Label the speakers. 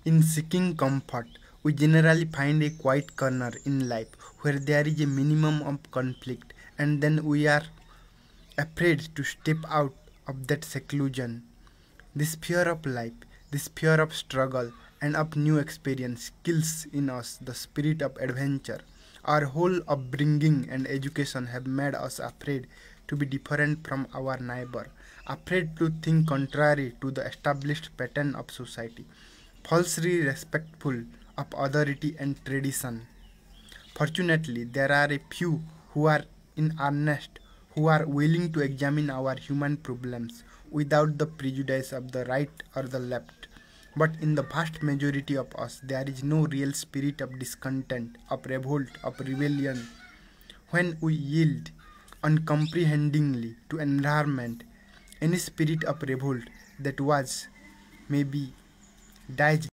Speaker 1: In seeking comfort, we generally find a quiet corner in life where there is a minimum of conflict, and then we are afraid to step out of that seclusion. This fear of life, this fear of struggle and of new experience kills in us the spirit of adventure. Our whole upbringing and education have made us afraid to be different from our neighbor, afraid to think contrary to the established pattern of society, falsely respectful of authority and tradition. Fortunately, there are a few who are in earnest, who are willing to examine our human problems without the prejudice of the right or the left. But in the vast majority of us, there is no real spirit of discontent, of revolt, of rebellion. When we yield uncomprehendingly to environment, any spirit of revolt that was maybe dies